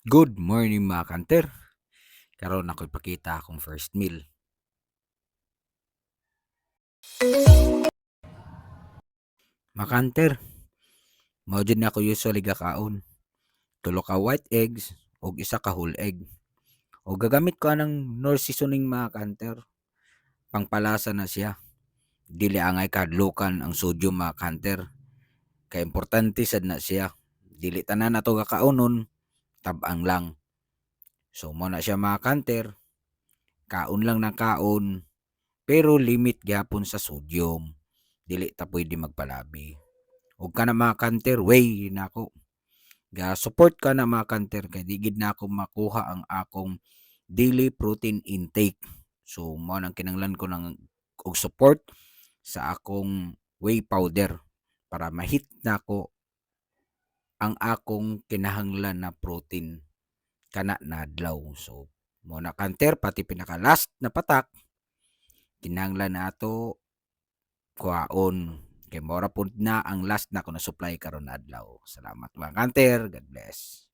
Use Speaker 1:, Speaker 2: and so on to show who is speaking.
Speaker 1: Good morning mga kanter. Karon ako'y pakita akong first meal. Mga kanter, mao jud na ako usually gakaon. Tulo ka white eggs ug isa ka whole egg. O gagamit ko anang nor seasoning mga kanter. Pangpalasa na siya. Dili angay kadlukan ang sodium mga kanter. Kay importante sad na siya. Dili tanan ato gakaonon, tab-ang lang. So mo na siya mga kanter. Kaon lang ng kaon, pero limit gyapon sa sodium. Dili ta pwede magpalabi. Ug kana mga kanter, way nako. Ga support ka na mga kanter kay di gid na ako makuha ang akong daily protein intake. So mo nang kinanglan ko ng og support sa akong whey powder para mahit na ko ang akong kinahanglan na protein kana na adlaw. So mo na kanter pati pinaka last na patak kinahanglan na ato kuhaon kay mora pud na ang last na ko na supply karon na adlaw. Salamat mga kanter. God bless.